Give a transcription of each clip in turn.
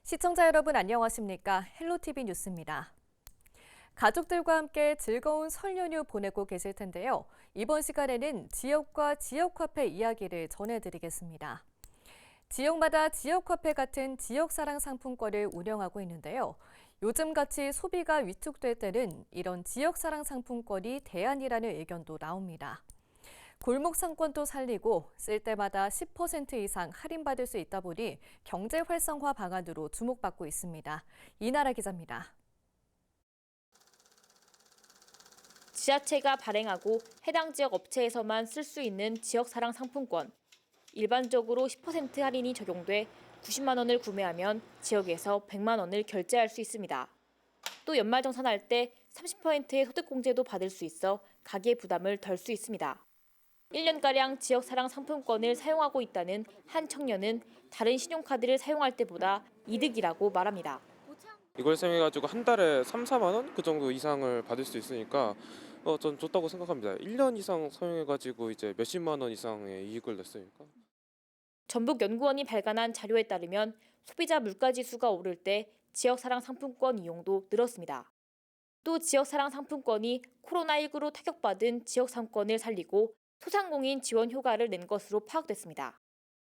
시청자 여러분 안녕하십니까? 헬로티비 뉴스입니다. 가족들과 함께 즐거운 설 연휴 보내고 계실 텐데요. 이번 시간에는 지역과 지역화폐 이야기를 전해드리겠습니다. 지역마다 지역화폐 같은 지역사랑 상품권을 운영하고 있는데요. 요즘같이 소비가 위축될 때는 이런 지역사랑 상품권이 대안이라는 의견도 나옵니다. 골목 상권도 살리고 쓸 때마다 10% 이상 할인받을 수 있다 보니 경제 활성화 방안으로 주목받고 있습니다. 이나라 기자입니다. 지자체가 발행하고 해당 지역 업체에서만 쓸 수 있는 지역사랑 상품권. 일반적으로 10% 할인이 적용돼 90만 원을 구매하면 지역에서 100만 원을 결제할 수 있습니다. 또 연말정산할 때 30%의 소득공제도 받을 수 있어 가계 부담을 덜 수 있습니다. 1년가량 지역사랑 상품권을 사용하고 있다는 한 청년은 다른 신용카드를 사용할 때보다 이득이라고 말합니다. 이걸 사용해가지고 한 달에 3, 4만 원? 그 정도 이상을 받을 수 있으니까 전 좋다고 생각합니다. 1년 이상 사용해가지고 이제 몇십만 원 이상의 이익을 냈으니까. 전북연구원이 발간한 자료에 따르면 소비자 물가지수가 오를 때 지역사랑 상품권 이용도 늘었습니다. 또 지역사랑 상품권이 코로나19로 타격받은 지역 상권을 살리고 소상공인 지원 효과를 낸 것으로 파악됐습니다.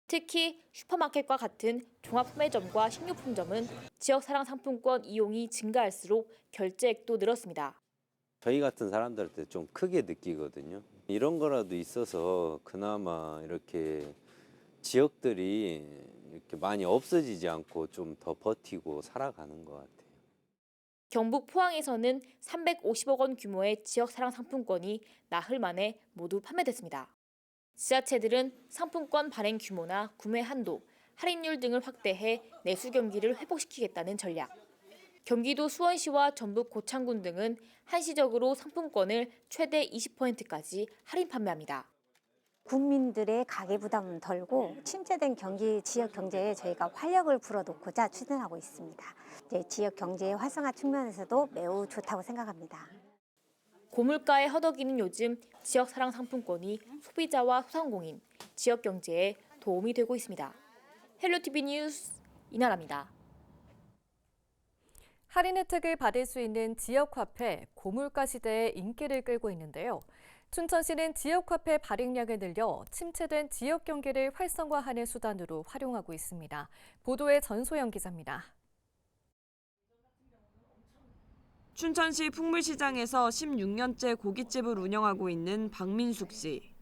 특히 슈퍼마켓과 같은 종합소매점과 식료품점은 지역사랑 상품권 이용이 증가할수록 결제액도 늘었습니다. 저희 같은 사람들한테 좀 크게 느끼거든요. 이런 거라도 있어서 그나마 이렇게 지역들이 이렇게 많이 없어지지 않고 좀 더 버티고 살아가는 것 같아요. 경북 포항에서는 350억 원 규모의 지역사랑 상품권이 나흘 만에 모두 판매됐습니다. 지자체들은 상품권 발행 규모나 구매 한도, 할인율 등을 확대해 내수 경기를 회복시키겠다는 전략. 경기도 수원시와 전북 고창군 등은 한시적으로 상품권을 최대 20%까지 할인 판매합니다. 국민들의 가계 부담은 덜고 침체된 지역 경제에 저희가 활력을 불어넣고자 추진하고 있습니다. 지역 경제의 활성화 측면에서도 매우 좋다고 생각합니다. 고물가에 허덕이는 요즘 지역사랑 상품권이 소비자와 소상공인, 지역 경제에 도움이 되고 있습니다. 헬로티비 뉴스 이나라입니다. 할인 혜택을 받을 수 있는 지역화폐, 고물가 시대에 인기를 끌고 있는데요. 춘천시는 지역화폐 발행량을 늘려 침체된 지역 경기를 활성화하는 수단으로 활용하고 있습니다. 보도에 전소영 기자입니다. 춘천시 풍물시장에서 16년째 고깃집을 운영하고 있는 박민숙 씨.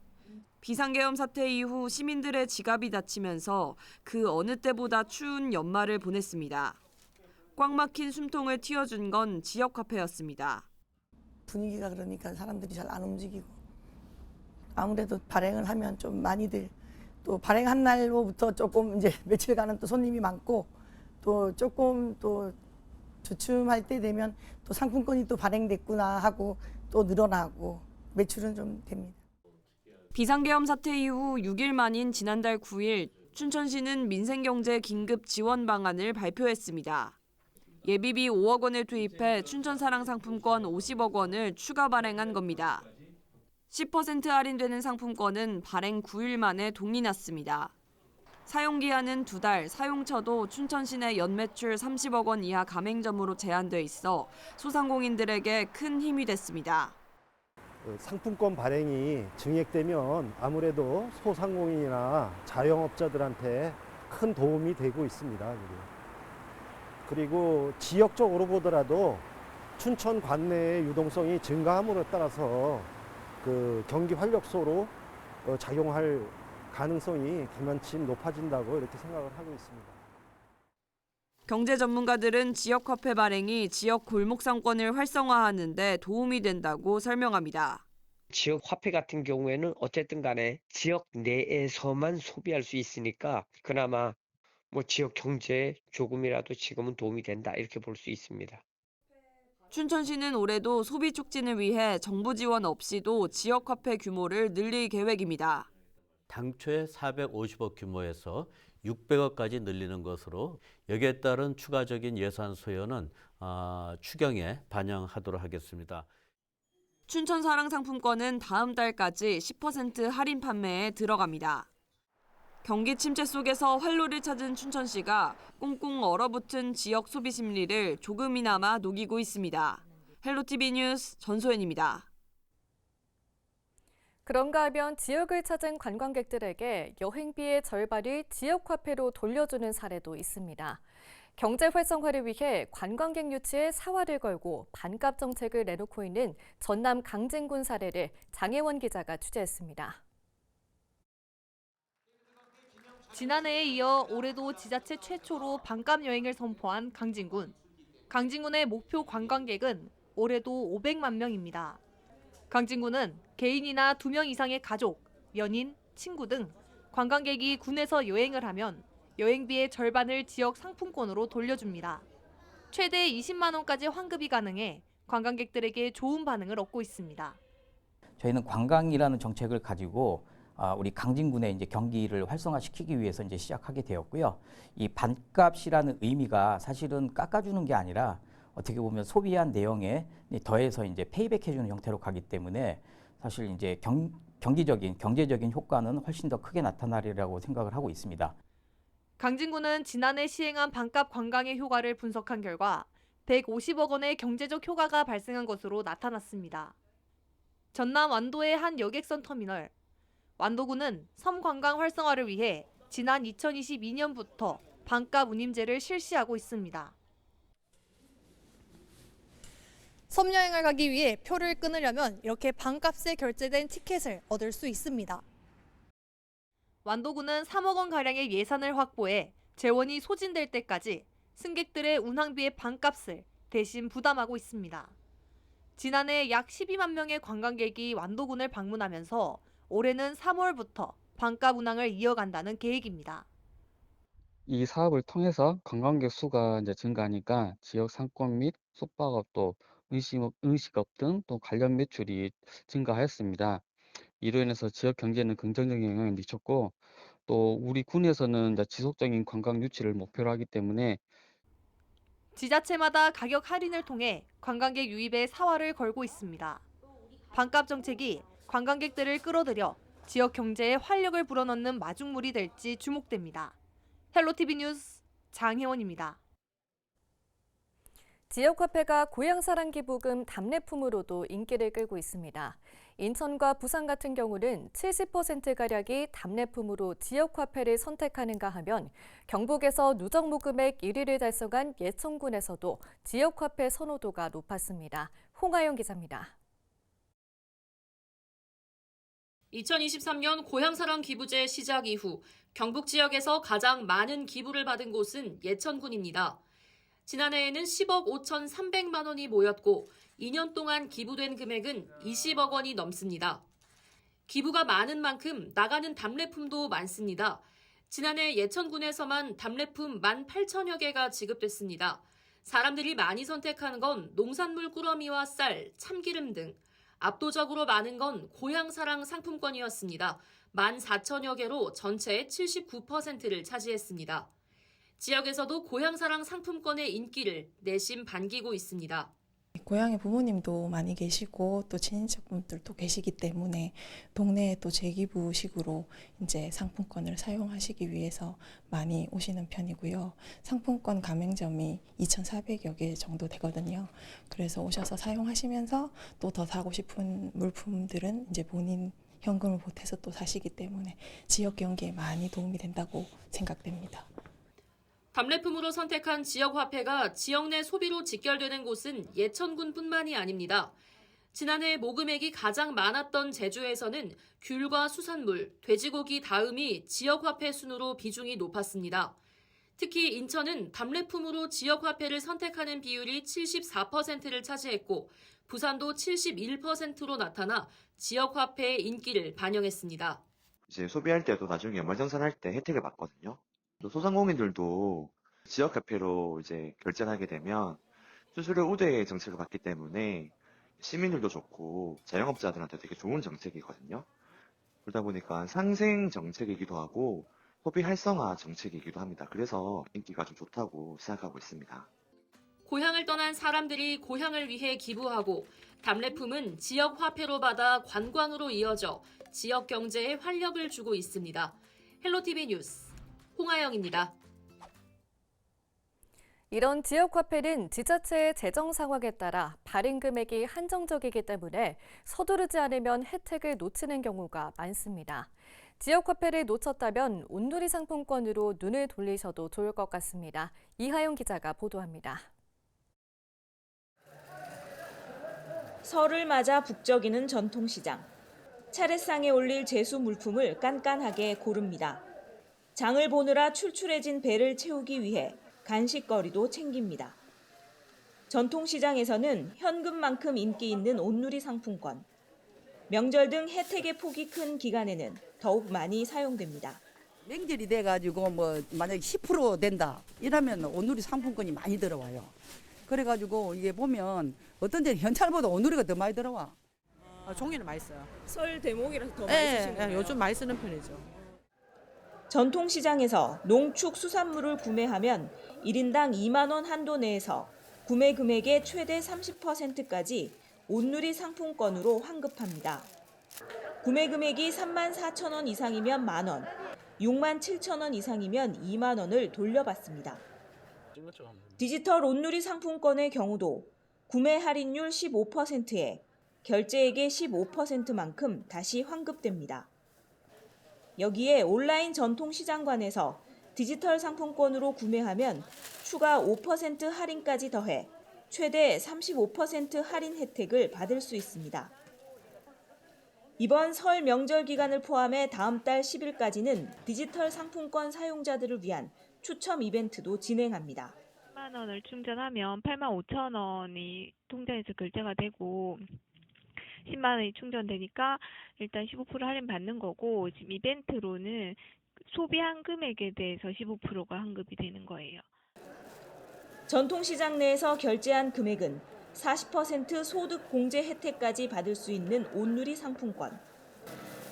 비상계엄 사태 이후 시민들의 지갑이 닫히면서 그 어느 때보다 추운 연말을 보냈습니다. 꽉 막힌 숨통을 틔워준 건 지역화폐였습니다. 분위기가 그러니까 사람들이 잘 안 움직이고 아무래도 발행을 하면 좀 많이들 또 발행한 날로부터 조금 이제 며칠간은 또 손님이 많고 또 조금 또 주춤할 때 되면 또 상품권이 또 발행됐구나 하고 또 늘어나고 매출은 좀 됩니다. 비상계엄 사태 이후 6일 만인 지난달 9일 춘천시는 민생경제 긴급 지원 방안을 발표했습니다. 예비비 5억 원을 투입해 춘천사랑 상품권 50억 원을 추가 발행한 겁니다. 10% 할인되는 상품권은 발행 9일 만에 동이 났습니다. 사용기한은 2달, 사용처도 춘천 시내 연매출 30억 원 이하 가맹점으로 제한돼 있어 소상공인들에게 큰 힘이 됐습니다. 상품권 발행이 증액되면 아무래도 소상공인이나 자영업자들한테 큰 도움이 되고 있습니다. 그리고 지역적으로 보더라도 춘천 관내의 유동성이 증가함으로 따라서 그 경기 활력소로 작용할 가능성이 기만치 높아진다고 이렇게 생각을 하고 있습니다. 경제 전문가들은 지역화폐 발행이 지역 골목 상권을 활성화하는 데 도움이 된다고 설명합니다. 지역 화폐 같은 경우에는 어쨌든 간에 지역 내에서만 소비할 수 있으니까 그나마 지역 경제에 조금이라도 지금은 도움이 된다 이렇게 볼 수 있습니다. 춘천시는 올해도 소비 촉진을 위해 정부 지원 없이도 지역화폐 규모를 늘릴 계획입니다. 당초에 450억 규모에서 600억까지 늘리는 것으로 여기에 따른 추가적인 예산 소요는 추경에 반영하도록 하겠습니다. 춘천사랑 상품권은 다음 달까지 10% 할인 판매에 들어갑니다. 경기 침체 속에서 활로를 찾은 춘천시가 꽁꽁 얼어붙은 지역 소비 심리를 조금이나마 녹이고 있습니다. 헬로티비 뉴스 전소연입니다. 그런가 하면 지역을 찾은 관광객들에게 여행비의 절반을 지역화폐로 돌려주는 사례도 있습니다. 경제 활성화를 위해 관광객 유치에 사활을 걸고 반값 정책을 내놓고 있는 전남 강진군 사례를 장혜원 기자가 취재했습니다. 지난해에 이어 올해도 지자체 최초로 반값 여행을 선포한 강진군. 강진군의 목표 관광객은 올해도 500만 명입니다. 강진군은 개인이나 2명 이상의 가족, 연인, 친구 등 관광객이 군에서 여행을 하면 여행비의 절반을 지역 상품권으로 돌려줍니다. 최대 20만 원까지 환급이 가능해 관광객들에게 좋은 반응을 얻고 있습니다. 저희는 관광이라는 정책을 가지고 우리 강진군의 이제 경기를 활성화시키기 위해서 이제 시작하게 되었고요. 이 반값이라는 의미가 사실은 깎아주는 게 아니라 어떻게 보면 소비한 내용에 더해서 이제 페이백해주는 형태로 가기 때문에 사실 이제 경제적인 효과는 훨씬 더 크게 나타나리라고 생각을 하고 있습니다. 강진군은 지난해 시행한 반값 관광의 효과를 분석한 결과 150억 원의 경제적 효과가 발생한 것으로 나타났습니다. 전남 완도의 한 여객선 터미널. 완도군은 섬 관광 활성화를 위해 지난 2022년부터 반값 운임제를 실시하고 있습니다. 섬 여행을 가기 위해 표를 끊으려면 이렇게 반값에 결제된 티켓을 얻을 수 있습니다. 완도군은 3억 원가량의 예산을 확보해 재원이 소진될 때까지 승객들의 운항비의 반값을 대신 부담하고 있습니다. 지난해 약 12만 명의 관광객이 완도군을 방문하면서 올해는 3월부터 반값 운항을 이어간다는 계획입니다. 이 사업을 통해서 관광객 수가 이제 증가하니까 지역 상권 및 숙박업 또 음식업 등 또 관련 매출이 증가하였습니다. 이로 인해서 지역 경제는 긍정적인 영향을 미쳤고 또 우리 군에서는 이제 지속적인 관광 유치를 목표로 하기 때문에 지자체마다 가격 할인을 통해 관광객 유입에 사활을 걸고 있습니다. 반값 정책이 관광객들을 끌어들여 지역 경제에 활력을 불어넣는 마중물이 될지 주목됩니다. 헬로티비 뉴스 장혜원입니다. 지역화폐가 고향사랑 기부금 답례품으로도 인기를 끌고 있습니다. 인천과 부산 같은 경우는 70%가량이 답례품으로 지역화폐를 선택하는가 하면 경북에서 누적 모금액 1위를 달성한 예천군에서도 지역화폐 선호도가 높았습니다. 홍하영 기자입니다. 2023년 고향사랑 기부제 시작 이후 경북 지역에서 가장 많은 기부를 받은 곳은 예천군입니다. 지난해에는 10억 5,300만 원이 모였고 2년 동안 기부된 금액은 20억 원이 넘습니다. 기부가 많은 만큼 나가는 답례품도 많습니다. 지난해 예천군에서만 답례품 18,000여 개가 지급됐습니다. 사람들이 많이 선택한 건 농산물 꾸러미와 쌀, 참기름 등. 압도적으로 많은 건 고향사랑 상품권이었습니다. 14,000여 개로 전체의 79%를 차지했습니다. 지역에서도 고향사랑 상품권의 인기를 내심 반기고 있습니다. 고향에 부모님도 많이 계시고 또 친인척분들도 계시기 때문에 동네에 또 재기부식으로 이제 상품권을 사용하시기 위해서 많이 오시는 편이고요. 상품권 가맹점이 2,400여 개 정도 되거든요. 그래서 오셔서 사용하시면서 또 더 사고 싶은 물품들은 이제 본인 현금을 보태서 또 사시기 때문에 지역 경기에 많이 도움이 된다고 생각됩니다. 답례품으로 선택한 지역화폐가 지역 내 소비로 직결되는 곳은 예천군뿐만이 아닙니다. 지난해 모금액이 가장 많았던 제주에서는 귤과 수산물, 돼지고기 다음이 지역화폐 순으로 비중이 높았습니다. 특히 인천은 답례품으로 지역화폐를 선택하는 비율이 74%를 차지했고 부산도 71%로 나타나 지역화폐의 인기를 반영했습니다. 이제 소비할 때도 나중에 연말정산할 때 혜택을 받거든요. 또 소상공인들도 지역화폐로 이제 결제를 하게 되면 수수료 우대 정책을 받기 때문에 시민들도 좋고 자영업자들한테 되게 좋은 정책이거든요. 그러다 보니까 상생 정책이기도 하고 소비 활성화 정책이기도 합니다. 그래서 인기가 좀 좋다고 생각하고 있습니다. 고향을 떠난 사람들이 고향을 위해 기부하고 답례품은 지역 화폐로 받아 관광으로 이어져 지역 경제에 활력을 주고 있습니다. 헬로티비 뉴스 홍아영입니다. 이런 지역화폐는 지자체의 재정 상황에 따라 발행 금액이 한정적이기 때문에 서두르지 않으면 혜택을 놓치는 경우가 많습니다. 지역화폐를 놓쳤다면 온누리 상품권으로 눈을 돌리셔도 좋을 것 같습니다. 이하영 기자가 보도합니다. 설을 맞아 북적이는 전통시장. 차례상에 올릴 제수 물품을 깐깐하게 고릅니다. 장을 보느라 출출해진 배를 채우기 위해 간식거리도 챙깁니다. 전통시장에서는 현금만큼 인기 있는 온누리 상품권. 명절 등 혜택의 폭이 큰 기간에는 더욱 많이 사용됩니다. 명절이 돼가지고 만약에 10% 된다 이러면 온누리 상품권이 많이 들어와요. 그래가지고 이게 보면 어떤 데는 현찰보다 온누리가 더 많이 들어와. 종이는 많이 써요. 설 대목이라서 더 많이 쓰시는 거예요? 요즘 많이 쓰는 편이죠. 전통시장에서 농축 수산물을 구매하면 1인당 2만 원 한도 내에서 구매 금액의 최대 30%까지 온누리 상품권으로 환급합니다. 구매 금액이 3만 4천 원 이상이면 만 원, 6만 7천 원 이상이면 2만 원을 돌려받습니다. 디지털 온누리 상품권의 경우도 구매 할인율 15%에 결제액의 15%만큼 다시 환급됩니다. 여기에 온라인 전통시장관에서 디지털 상품권으로 구매하면 추가 5% 할인까지 더해 최대 35% 할인 혜택을 받을 수 있습니다. 이번 설 명절 기간을 포함해 다음 달 10일까지는 디지털 상품권 사용자들을 위한 추첨 이벤트도 진행합니다. 10만 원을 충전하면 8만 5천 원이 통장에서 결제가 되고 10만 원이 충전되니까 일단 15% 할인 받는 거고 지금 이벤트로는 소비한 금액에 대해서 15%가 환급이 되는 거예요. 전통시장 내에서 결제한 금액은 40% 소득 공제 혜택까지 받을 수 있는 온누리 상품권.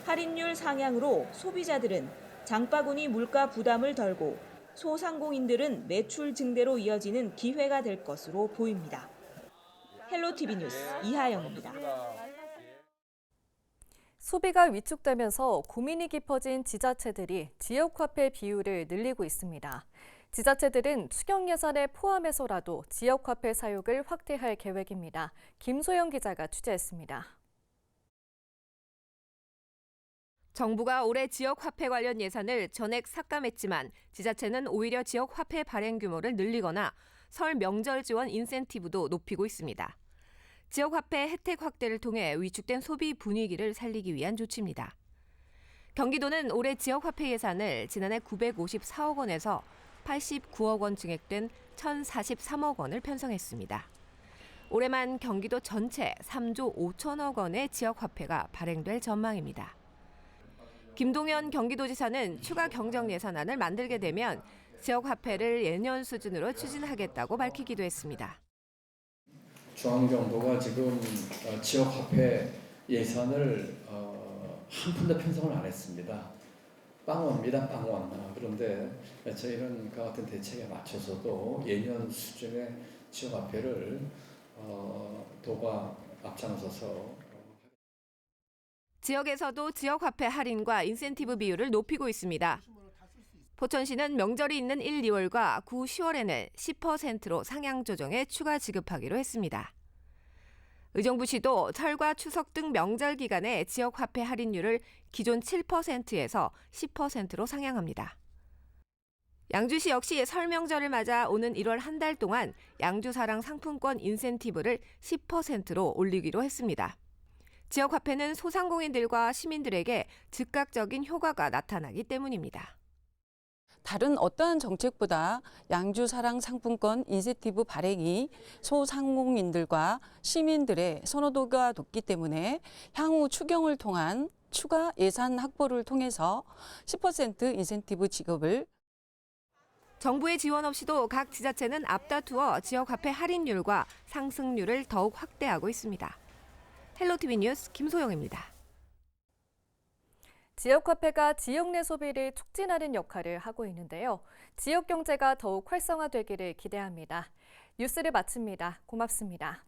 할인율 상향으로 소비자들은 장바구니 물가 부담을 덜고 소상공인들은 매출 증대로 이어지는 기회가 될 것으로 보입니다. 헬로티비 뉴스 이하영입니다. 소비가 위축되면서 고민이 깊어진 지자체들이 지역화폐 비율을 늘리고 있습니다. 지자체들은 추경 예산에 포함해서라도 지역화폐 사용을 확대할 계획입니다. 김소영 기자가 취재했습니다. 정부가 올해 지역화폐 관련 예산을 전액 삭감했지만 지자체는 오히려 지역화폐 발행 규모를 늘리거나 설 명절 지원 인센티브도 높이고 있습니다. 지역화폐 혜택 확대를 통해 위축된 소비 분위기를 살리기 위한 조치입니다. 경기도는 올해 지역화폐 예산을 지난해 954억 원에서 89억 원 증액된 1,043억 원을 편성했습니다. 올해만 경기도 전체 3조 5천억 원의 지역화폐가 발행될 전망입니다. 김동연 경기도지사는 추가 경정 예산안을 만들게 되면 지역화폐를 예년 수준으로 추진하겠다고 밝히기도 했습니다. 중앙정부가 지금 지역화폐 예산을 한 푼도 편성을 안 했습니다. 빵원입니다, 빵원. 그런데 저희는 그 같은 대책에 맞춰서도 예년 수준의 지역화폐를 도가 앞장서서 지역에서도 지역화폐 할인과 인센티브 비율을 높이고 있습니다. 포천시는 명절이 있는 1, 2월과 9, 10월에는 10%로 상향 조정해 추가 지급하기로 했습니다. 의정부시도 설과 추석 등 명절 기간에 지역화폐 할인율을 기존 7%에서 10%로 상향합니다. 양주시 역시 설 명절을 맞아 오는 1월 한 달 동안 양주사랑 상품권 인센티브를 10%로 올리기로 했습니다. 지역화폐는 소상공인들과 시민들에게 즉각적인 효과가 나타나기 때문입니다. 다른 어떠한 정책보다 양주사랑 상품권 인센티브 발행이 소상공인들과 시민들의 선호도가 높기 때문에 향후 추경을 통한 추가 예산 확보를 통해서 10% 인센티브 지급을 정부의 지원 없이도 각 지자체는 앞다투어 지역화폐 할인율과 상승률을 더욱 확대하고 있습니다. 헬로티비 뉴스 김소영입니다. 지역화폐가 지역 내 소비를 촉진하는 역할을 하고 있는데요. 지역 경제가 더욱 활성화되기를 기대합니다. 뉴스를 마칩니다. 고맙습니다.